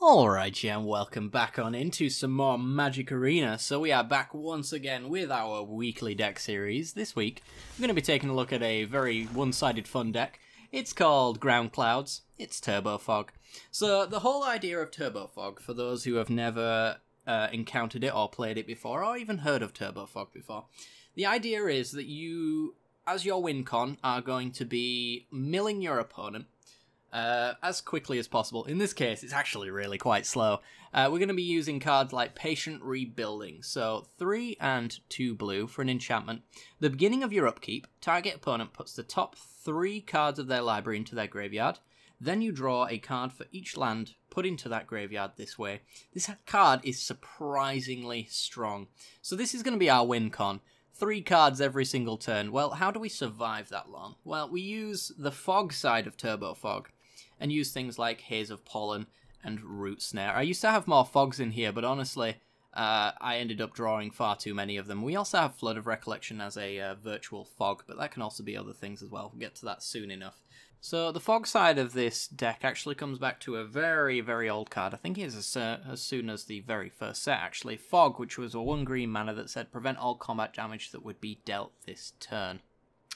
Alright, yeah, and welcome back on into some more Magic Arena. So we are back once again with our weekly deck series. This week, I'm going to be taking a look at a very one-sided fun deck. It's called Ground Clouds. It's Turbo Fog. So the whole idea of Turbo Fog, for those who have never encountered it or played it before, or even heard of Turbo Fog before, the idea is that you, as your win con, are going to be milling your opponent as quickly as possible. In this case, it's actually really quite slow. We're going to be using cards like Patient Rebuilding. So 3 and 2 blue for an enchantment. The beginning of your upkeep, target opponent puts the top 3 cards of their library into their graveyard. Then you draw a card for each land put into that graveyard this way. This card is surprisingly strong. So this is going to be our win con. 3 cards every single turn. Well, how do we survive that long? Well, we use the fog side of Turbo Fog and use things like Haze of Pollen and Root Snare. I used to have more fogs in here, but honestly, I ended up drawing far too many of them. We also have Flood of Recollection as a virtual fog, but that can also be other things as well. We'll get to that soon enough. So the fog side of this deck actually comes back to a very, very old card. I think it's as soon as the very first set, actually. Fog, which was a 1 green mana that said prevent all combat damage that would be dealt this turn.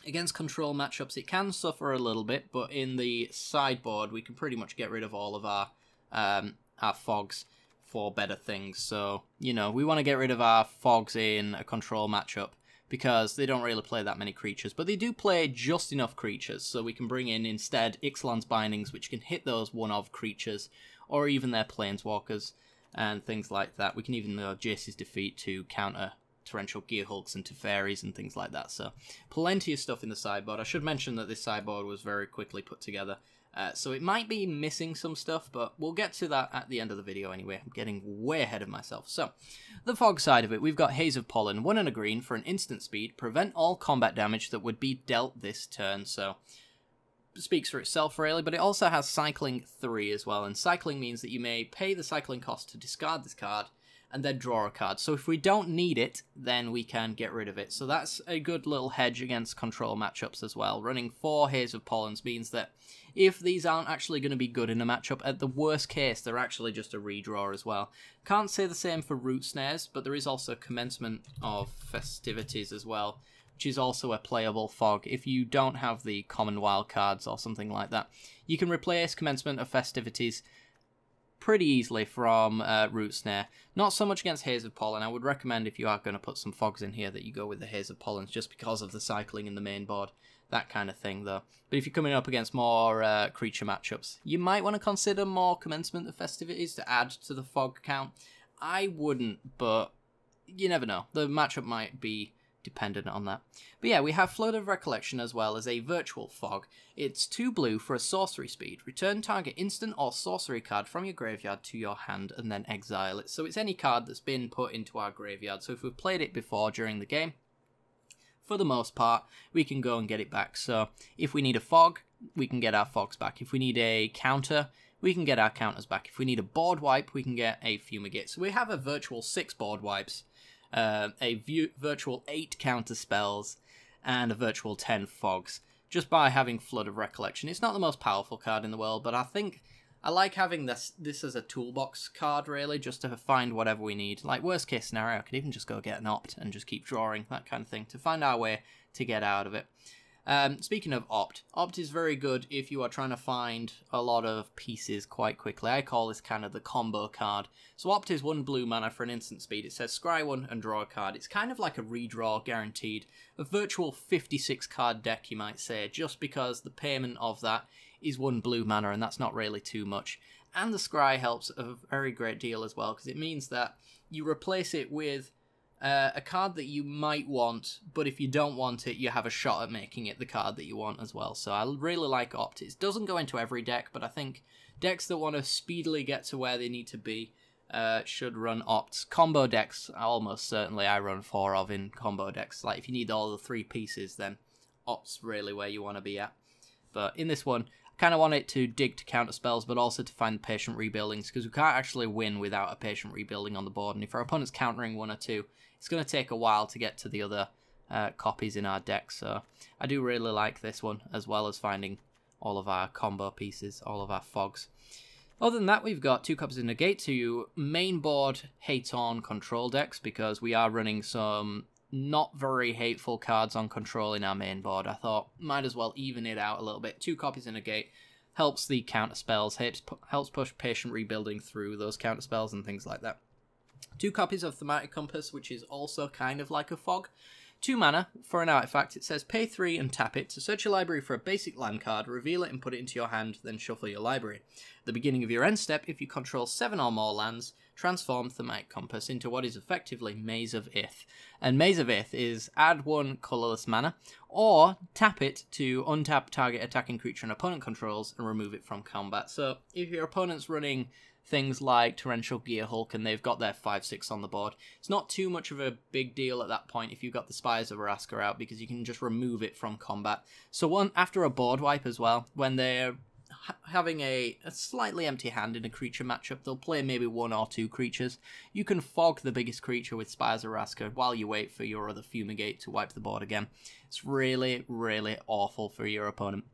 Against control matchups, it can suffer a little bit, but in the sideboard, we can pretty much get rid of all of our fogs for better things. So, you know, we want to get rid of our fogs in a control matchup because they don't really play that many creatures, but they do play just enough creatures, so we can bring in instead Ixalan's Bindings, which can hit those one-of creatures, or even their planeswalkers, and things like that. We can even go Jace's Defeat to counter Torrential Gearhulks and Teferis and things like that, so plenty of stuff in the sideboard. I should mention that this sideboard was very quickly put together, so it might be missing some stuff, but we'll get to that at the end of the video anyway. I'm getting way ahead of myself. So, the fog side of it, we've got Haze of Pollen, 1 and a green for an instant speed, prevent all combat damage that would be dealt this turn, so it speaks for itself really, but it also has Cycling 3 as well, and Cycling means that you may pay the cycling cost to discard this card, and then draw a card. So if we don't need it, then we can get rid of it. So that's a good little hedge against control matchups as well. Running 4 Haze of Pollens means that if these aren't actually going to be good in a matchup, at the worst case, they're actually just a redraw as well. Can't say the same for Root Snares, but there is also Commencement of Festivities as well, which is also a playable fog. If you don't have the common wild cards or something like that, you can replace Commencement of Festivities pretty easily from Root Snare. Not so much against Haze of Pollen. I would recommend, if you are going to put some fogs in here, that you go with the Haze of Pollens just because of the cycling in the main board. That kind of thing, though. But if you're coming up against more creature matchups, you might want to consider more Commencement of Festivities to add to the fog count. I wouldn't, but you never know. The matchup might be dependent on that. But yeah, we have Flood of Recollection as well as a virtual fog. It's 2 blue for a sorcery speed. Return target instant or sorcery card from your graveyard to your hand and then exile it. So it's any card that's been put into our graveyard. So if we've played it before during the game, for the most part, we can go and get it back. So if we need a fog, we can get our fogs back. If we need a counter, we can get our counters back. If we need a board wipe, we can get a Fumigate. So we have a virtual 6 board wipes, a virtual 8 counter spells, and a virtual 10 fogs, just by having Flood of Recollection. It's not the most powerful card in the world, but I think I like having this as a toolbox card, really, just to find whatever we need. Like, worst case scenario, I could even just go get an Opt and just keep drawing, that kind of thing, to find our way to get out of it. Speaking of Opt, Opt is very good if you are trying to find a lot of pieces quite quickly. I call this kind of the combo card. So Opt is 1 blue mana for an instant speed. It says scry 1 and draw a card. It's kind of like a redraw guaranteed. A virtual 56 card deck, you might say, just because the payment of that is 1 blue mana, and that's not really too much. And the scry helps a very great deal as well, because it means that you replace it with a card that you might want, but if you don't want it, you have a shot at making it the card that you want as well. So I really like Opt. It doesn't go into every deck, but I think decks that want to speedily get to where they need to be should run Opts. Combo decks, almost certainly I run 4 of in combo decks. Like, if you need all the 3 pieces, then Opt's really where you want to be at. But in this one, I kind of want it to dig to counter spells, but also to find Patient Rebuildings, because we can't actually win without a Patient Rebuilding on the board, and if our opponent's countering 1 or 2, it's going to take a while to get to the other copies in our deck. So I do really like this one, as well as finding all of our combo pieces, all of our fogs. Other than that, we've got 2 copies of Negate to main board hate-on control decks, because we are running some not very hateful cards on control in our main board. I thought might as well even it out a little bit. 2 copies of Negate helps the counter spells, helps push Patient Rebuilding through those counter spells and things like that. 2 copies of Thematic Compass, which is also kind of like a fog. 2 mana for an artifact. It says pay 3 and tap it to search your library for a basic land card, reveal it and put it into your hand, then shuffle your library. At the beginning of your end step, if you control 7 or more lands, transform Thematic Compass into what is effectively Maze of Ith. And Maze of Ith is add 1 colourless mana, or tap it to untap target attacking creature an opponent controls and remove it from combat. So if your opponent's running things like Torrential Gearhulk and they've got their 5/6 on the board, it's not too much of a big deal at that point if you've got the Spires of Araska out, because you can just remove it from combat. So after a board wipe as well, when they're having a slightly empty hand in a creature matchup, they'll play maybe 1 or 2 creatures. You can fog the biggest creature with Spires of Araska while you wait for your other Fumigate to wipe the board again. It's really, really awful for your opponent.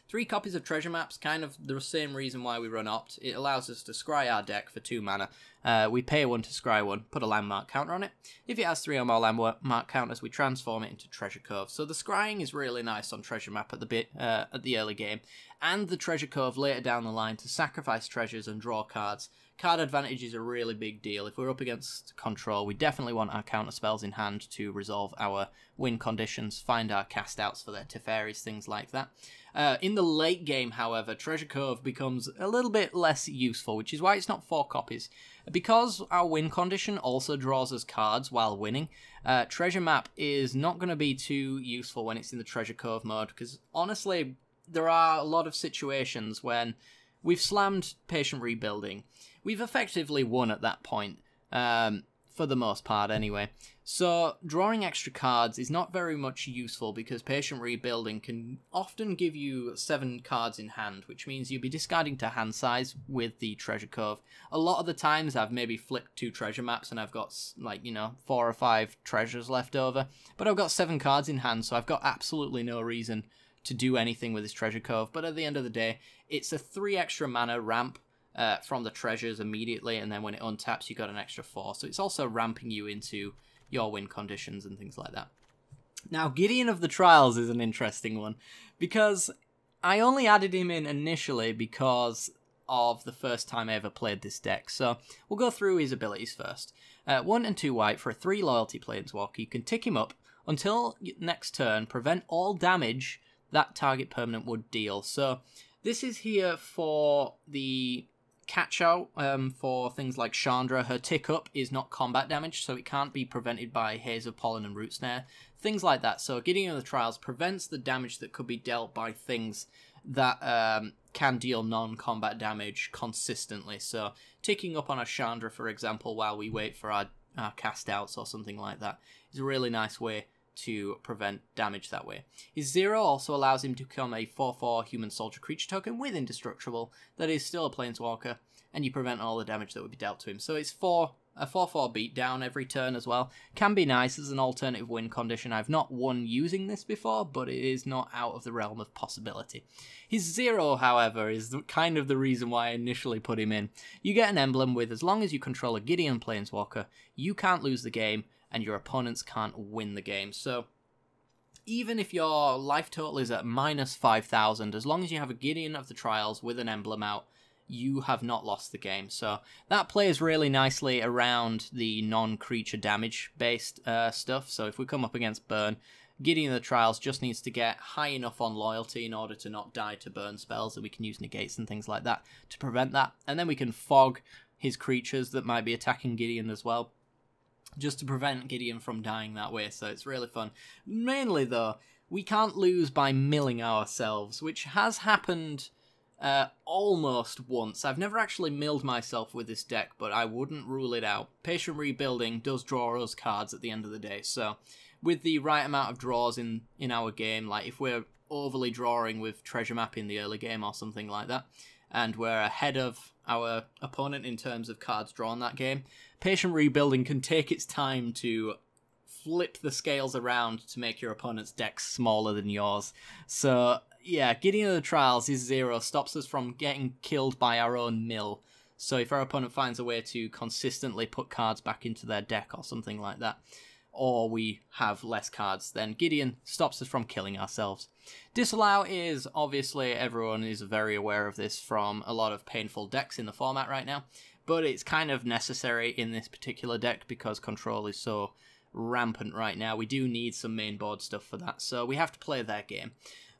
3 copies of Treasure Maps, kind of the same reason why we run Opt. It allows us to scry our deck for 2 mana. We pay 1 to scry 1, put a landmark counter on it. If it has 3 or more landmark counters, we transform it into Treasure Cove. So the scrying is really nice on Treasure Map at the early game, and the Treasure Cove later down the line to sacrifice treasures and draw cards. Card advantage is a really big deal. If we're up against control, we definitely want our counter spells in hand to resolve our win conditions, find our cast outs for their Teferis, things like that. In the late game, however, Treasure Cove becomes a little bit less useful, which is why it's not 4 copies. Because our win condition also draws us cards while winning, Treasure Map is not going to be too useful when it's in the Treasure Cove mode, because honestly, there are a lot of situations when we've slammed Patient Rebuilding. We've effectively won at that point, for the most part anyway. So drawing extra cards is not very much useful, because Patient Rebuilding can often give you 7 cards in hand, which means you'll be discarding to hand size with the Treasure Cove. A lot of the times I've maybe flipped 2 treasure maps and I've got, like, 4 or 5 treasures left over, but I've got 7 cards in hand, so I've got absolutely no reason to do anything with this Treasure Cove. But at the end of the day, it's a 3 extra mana ramp from the treasures immediately, and then when it untaps, you got an extra 4. So it's also ramping you into your win conditions and things like that. Now, Gideon of the Trials is an interesting one, because I only added him in initially because of the first time I ever played this deck. So we'll go through his abilities first. 1 and 2 white for a 3 loyalty Planeswalker. You can tick him up until next turn, prevent all damage that target permanent would deal. So this is here for the catch out for things like Chandra. Her tick up is not combat damage, so it can't be prevented by Haze of Pollen and Root Snare, things like that. So Gideon of the Trials prevents the damage that could be dealt by things that can deal non-combat damage consistently. So ticking up on a Chandra, for example, while we wait for our cast outs or something like that is a really nice way to prevent damage that way. His 0 also allows him to become a 4/4 human soldier creature token with Indestructible that is still a Planeswalker, and you prevent all the damage that would be dealt to him. So it's a 4/4 beatdown every turn as well. Can be nice as an alternative win condition. I've not won using this before, but it is not out of the realm of possibility. His 0, however, is kind of the reason why I initially put him in. You get an emblem with, as long as you control a Gideon Planeswalker, you can't lose the game, and your opponents can't win the game. So even if your life total is at minus 5,000, as long as you have a Gideon of the Trials with an emblem out, you have not lost the game. So that plays really nicely around the non-creature damage-based stuff. So if we come up against burn, Gideon of the Trials just needs to get high enough on loyalty in order to not die to burn spells, and we can use negates and things like that to prevent that. And then we can fog his creatures that might be attacking Gideon as well, just to prevent Gideon from dying that way. So it's really fun. Mainly, though, we can't lose by milling ourselves, which has happened almost once. I've never actually milled myself with this deck, but I wouldn't rule it out. Patient Rebuilding does draw us cards at the end of the day, so with the right amount of draws in our game, like if we're overly drawing with Treasure Map in the early game or something like that, and we're ahead of our opponent in terms of cards drawn that game, Patient Rebuilding can take its time to flip the scales around to make your opponent's deck smaller than yours. So yeah, Gideon of the Trials is 0, stops us from getting killed by our own mill. So if our opponent finds a way to consistently put cards back into their deck or something like that, or we have less cards, then Gideon stops us from killing ourselves. Disallow is, obviously, everyone is very aware of this from a lot of painful decks in the format right now, but it's kind of necessary in this particular deck because control is so rampant right now. We do need some main board stuff for that, so we have to play their game.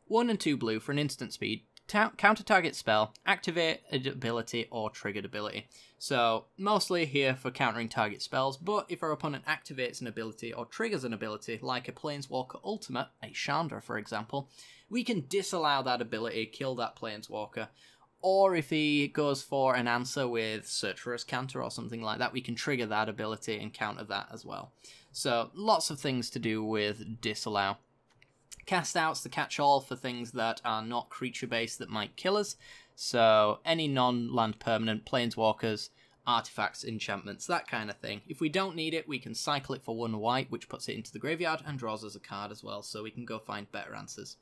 1 and 2 blue for an instant speed. Counter target spell, activate an ability, or triggered ability. So, mostly here for countering target spells, but if our opponent activates an ability or triggers an ability, like a Planeswalker Ultimate, a Chandra for example, we can disallow that ability, kill that Planeswalker, or if he goes for an answer with Search for Counter or something like that, we can trigger that ability and counter that as well. So, lots of things to do with disallow. Cast out's the catch-all for things that are not creature-based that might kill us. So any non-land permanent, planeswalkers, artifacts, enchantments, that kind of thing. If we don't need it, we can cycle it for 1 white, which puts it into the graveyard and draws us a card as well, so we can go find better answers.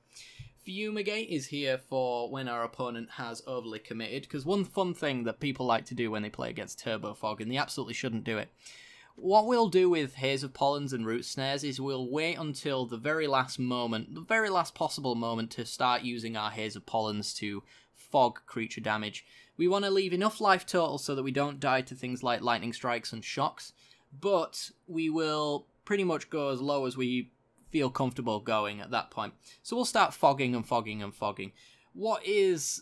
Fumigate is here for when our opponent has overly committed, because one fun thing that people like to do when they play against Turbo Fog, and they absolutely shouldn't do it, what we'll do with Haze of Pollens and Root Snares is we'll wait until the very last moment, the very last possible moment to start using our Haze of Pollens to fog creature damage. We want to leave enough life total so that we don't die to things like lightning strikes and shocks, but we will pretty much go as low as we feel comfortable going at that point. So we'll start fogging and fogging and fogging. What is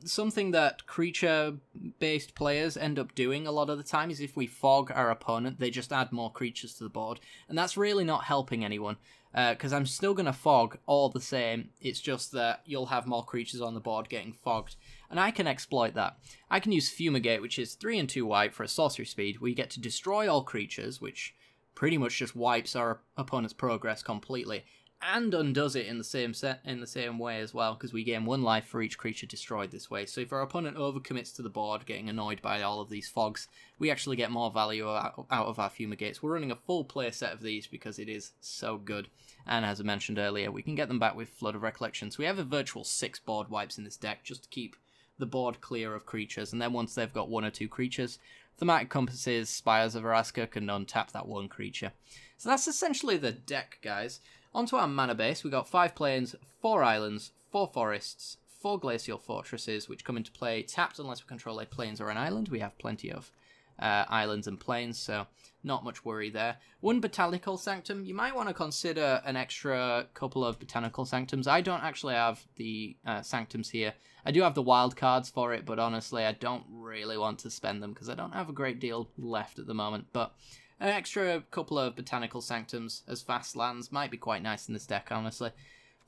something that creature-based players end up doing a lot of the time is if we fog our opponent, they just add more creatures to the board, and that's really not helping anyone, because I'm still going to fog all the same. It's just that you'll have more creatures on the board getting fogged, and I can exploit that. I can use Fumigate, which is 3 and 2 white for a sorcery speed, where you get to destroy all creatures, which pretty much just wipes our opponent's progress completely, and undoes it in the same way as well, because we gain 1 life for each creature destroyed this way. So if our opponent overcommits to the board, getting annoyed by all of these fogs, we actually get more value out of our Fumigates. We're running a full play set of these because it is so good. And as I mentioned earlier, we can get them back with Flood of Recollection. So we have a virtual 6 board wipes in this deck just to keep the board clear of creatures. And then once they've got 1 or 2 creatures, Thematic Compasses, Spires of Araska can untap that 1 creature. So that's essentially the deck, guys. Onto our mana base, we got 5 plains, 4 islands, 4 forests, 4 glacial fortresses, which come into play tapped unless we control a plains or an island. We have plenty of islands and plains, so not much worry there. 1 botanical sanctum. You might want to consider an extra couple of botanical sanctums. I don't actually have the sanctums here. I do have the wild cards for it, but honestly, I don't really want to spend them because I don't have a great deal left at the moment. But an extra couple of botanical sanctums as fast lands might be quite nice in this deck, honestly.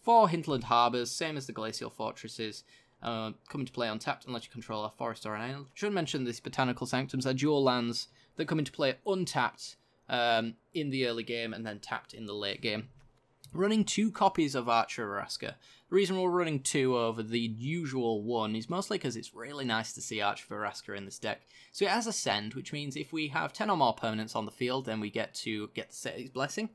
4 Hinterland Harbors, same as the glacial fortresses. Come into play untapped unless you control a forest or an island. Should mention these botanical sanctums are dual lands that come into play untapped in the early game and then tapped in the late game. Running 2 copies of Archer Araska. The reason we're running 2 over the usual 1 is mostly because it's really nice to see Archer Araska in this deck. So it has Ascend, which means if we have 10 or more permanents on the field, then we get to get the City's Blessing.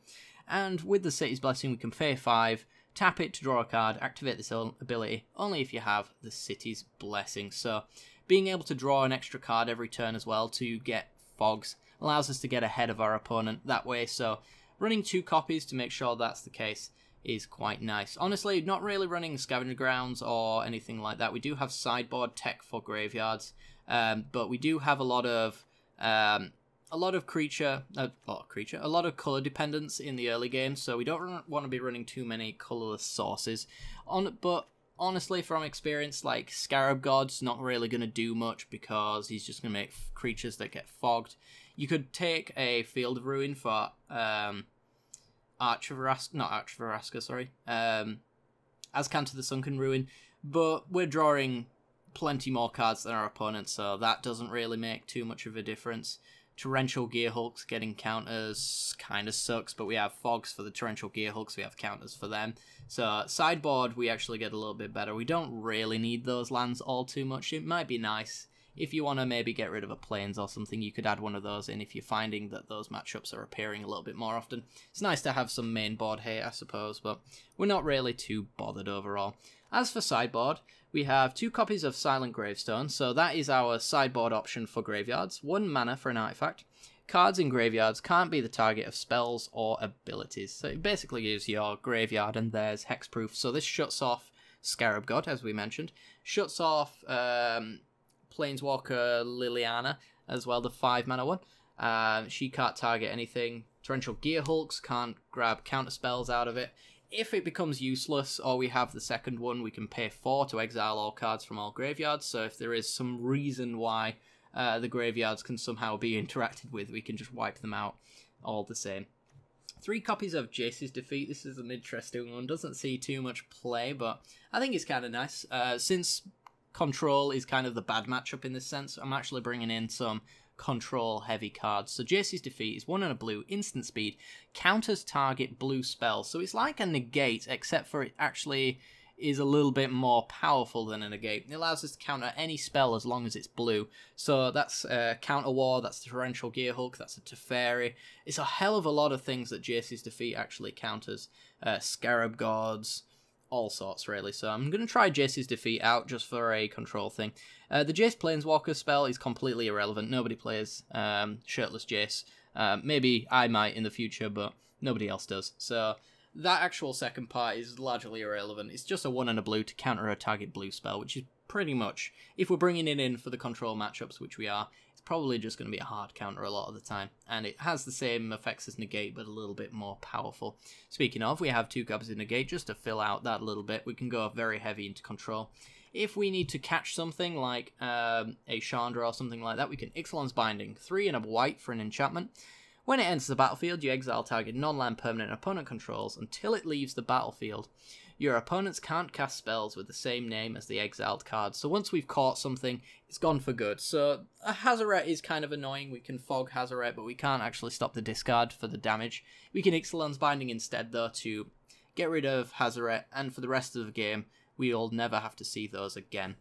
And with the City's Blessing, we can pay 5, tap it to draw a card, activate this ability, only if you have the City's Blessing. So being able to draw an extra card every turn as well to get fogs allows us to get ahead of our opponent that way. So running 2 copies to make sure that's the case is quite nice. Honestly, not really running Scavenger Grounds or anything like that. We do have sideboard tech for graveyards, but we do have a lot of color dependence in the early game, so we don't want to be running too many colorless sources. But honestly, from experience, like Scarab God's not really going to do much because he's just going to make creatures that get fogged. You could take a Field of Ruin for Azcanta the Sunken Ruin, but we're drawing plenty more cards than our opponent, so that doesn't really make too much of a difference. Torrential Gearhulks getting counters kind of sucks, but we have fogs for the Torrential Gearhulks, we have counters for them. So sideboard, we actually get a little bit better. We don't really need those lands all too much. It might be nice if you want to maybe get rid of a plains or something, you could add one of those in if you're finding that those matchups are appearing a little bit more often. It's nice to have some main board hate, I suppose, but we're not really too bothered overall. As for sideboard, we have 2 copies of Silent Gravestone, so that is our sideboard option for graveyards. 1 mana for an artifact. Cards in graveyards can't be the target of spells or abilities. So it basically gives your graveyard and there's hexproof. So this shuts off Scarab God, as we mentioned. Shuts off Planeswalker Liliana as well, the 5 mana one. She can't target anything. Torrential Gearhulks can't grab counter spells out of it. If it becomes useless, or we have the second one, we can pay 4 to exile all cards from all graveyards. So if there is some reason why the graveyards can somehow be interacted with, we can just wipe them out all the same. 3 copies of Jace's Defeat. This is an interesting one. Doesn't see too much play, but I think it's kind of nice. Since control is kind of the bad matchup in this sense, I'm actually bringing in some control heavy cards. So Jace's Defeat is 1 and a blue, instant speed, counters target blue spell. So it's like a negate, except for it actually is a little bit more powerful than a negate. It allows us to counter any spell as long as it's blue. So that's Counter War, that's the Torrential Gearhulk, that's a Teferi. It's a hell of a lot of things that Jace's Defeat actually counters. Scarab Gods, all sorts really. So I'm going to try Jace's Defeat out just for a control thing. The Jace Planeswalker spell is completely irrelevant. Nobody plays Shirtless Jace. Maybe I might in the future, but nobody else does. So that actual second part is largely irrelevant. It's just a 1 and a blue to counter a target blue spell, which is pretty much, if we're bringing it in for the control matchups, which we are, it's probably just going to be a hard counter a lot of the time. And it has the same effects as negate, but a little bit more powerful. Speaking of, we have 2 copies of negate just to fill out that little bit. We can go very heavy into control. If we need to catch something like a Chandra or something like that, we can Ixalan's Binding. 3 and a white for an enchantment. When it enters the battlefield, you exile target non-land permanent opponent controls until it leaves the battlefield. Your opponents can't cast spells with the same name as the exiled card. So once we've caught something, it's gone for good. So a Hazaret is kind of annoying. We can fog Hazaret, but we can't actually stop the discard for the damage. We can Ixalan's Binding instead, though, to get rid of Hazaret, and for the rest of the game, we'll never have to see those again.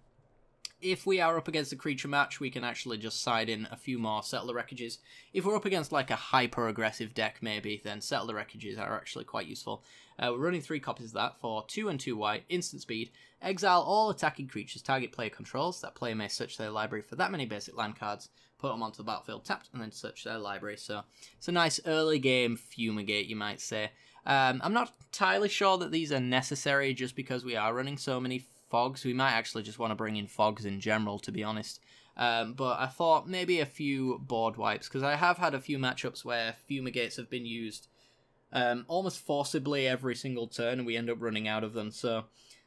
If we are up against a creature match, we can actually just side in a few more Settle the Wreckages. If we're up against like a hyper-aggressive deck maybe, then Settle the Wreckages are actually quite useful. We're running 3 copies of that for 2 and 2 white, instant speed. Exile all attacking creatures target player controls. That player may search their library for that many basic land cards, put them onto the battlefield tapped, and then search their library. So it's a nice early game fumigate, you might say. I'm not entirely sure that these are necessary just because we are running so many fogs. We might actually just want to bring in fogs in general, to be honest. But I thought maybe a few board wipes, because I have had a few matchups where fumigates have been used almost forcibly every single turn, and we end up running out of them. So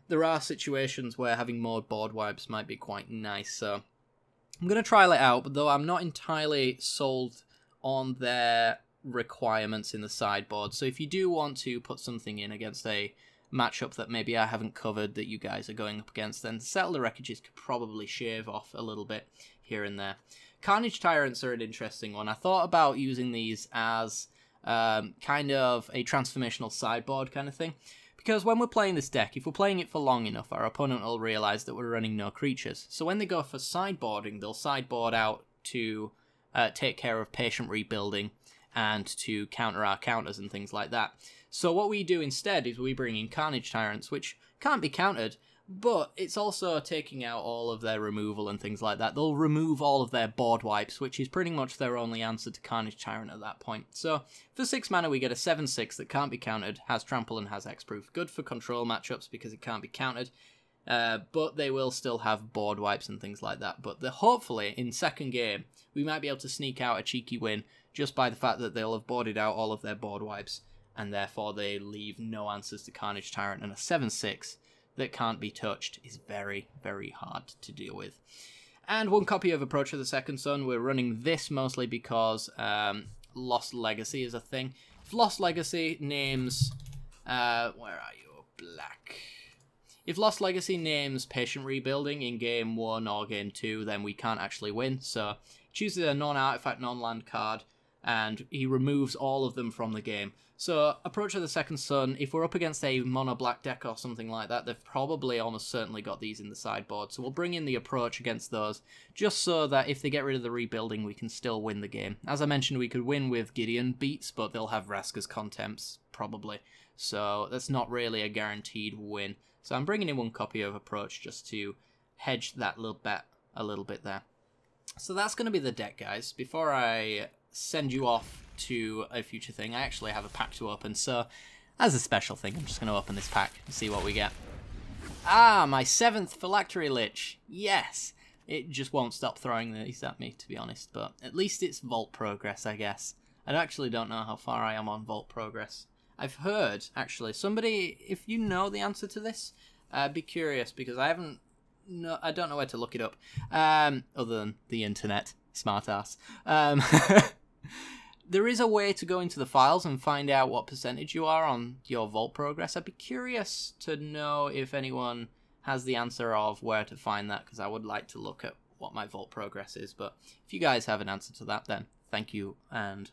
there are situations where having more board wipes might be quite nice. So I'm going to trial it out, but though I'm not entirely sold on their requirements in the sideboard. So if you do want to put something in against a matchup that maybe I haven't covered that you guys are going up against, then Settle the Wreckages could probably shave off a little bit here and there. Carnage Tyrants are an interesting one. I thought about using these as kind of a transformational sideboard kind of thing, because when we're playing this deck, if we're playing it for long enough, our opponent will realise that we're running no creatures. So when they go for sideboarding, they'll sideboard out to take care of patient rebuilding and to counter our counters and things like that. So what we do instead is we bring in Carnage Tyrants, which can't be countered, but it's also taking out all of their removal and things like that. They'll remove all of their board wipes, which is pretty much their only answer to Carnage Tyrant at that point. So for 6 mana, we get a 7/6 that can't be countered, has trample and has hexproof. Good for control matchups because it can't be countered, but they will still have board wipes and things like that. But hopefully, in second game, we might be able to sneak out a cheeky win just by the fact that they'll have boarded out all of their board wipes, and therefore they leave no answers to Carnage Tyrant, and a 7/6 that can't be touched is very, very hard to deal with. And 1 copy of Approach of the Second Sun. We're running this mostly because Lost Legacy is a thing. If Lost Legacy names... where are you? Black. If Lost Legacy names Patient Rebuilding in Game 1 or Game 2, then we can't actually win. So chooses a non-artifact, non-land card. and he removes all of them from the game. So, Approach of the Second Sun, if we're up against a mono-black deck or something like that, they've probably almost certainly got these in the sideboard. So we'll bring in the Approach against those, just so that if they get rid of the rebuilding, we can still win the game. As I mentioned, we could win with Gideon beats, but they'll have Vraska's Contempts, probably. So that's not really a guaranteed win. So I'm bringing in one copy of Approach just to hedge that little bet a little bit there. So that's going to be the deck, guys. Before I send you off to a future thing, I actually have a pack to open, so as a special thing, I'm just going to open this pack and see what we get. Ah, my 7th Phylactery Lich. Yes! It just won't stop throwing these at me, to be honest, but at least it's Vault Progress, I guess. I actually don't know how far I am on Vault Progress. I've heard, actually, somebody, if you know the answer to this, be curious, because I don't know where to look it up, other than the internet, smartass. There is a way to go into the files and find out what percentage you are on your Vault Progress. I'd be curious to know if anyone has the answer of where to find that, because I would like to look at what my Vault Progress is. But if you guys have an answer to that, then thank you, and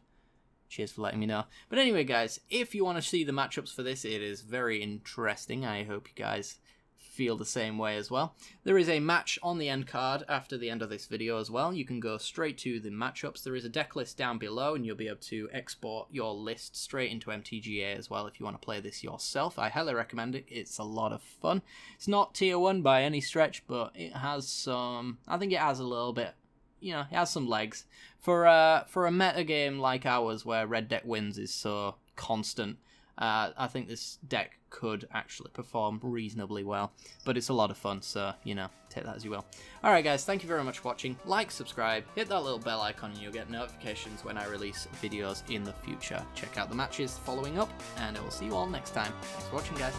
cheers for letting me know. But anyway, guys, if you want to see the matchups for this, it is very interesting. I hope you guys feel the same way as well. There is a match on the end card after the end of this video as well. You can go straight to the matchups. There is a deck list down below, and you'll be able to export your list straight into MTGA as well if you want to play this yourself. I highly recommend it. It's a lot of fun. It's not tier 1 by any stretch, but it has some... I think it has a little bit... You know, it has some legs. For a meta game like ours, where red deck wins is so constant, I think this deck could actually perform reasonably well. But it's a lot of fun, so, you know, take that as you will. Alright guys, thank you very much for watching. Like, subscribe, hit that little bell icon, and you'll get notifications when I release videos in the future. Check out the matches following up, and I will see you all next time. Thanks for watching, guys.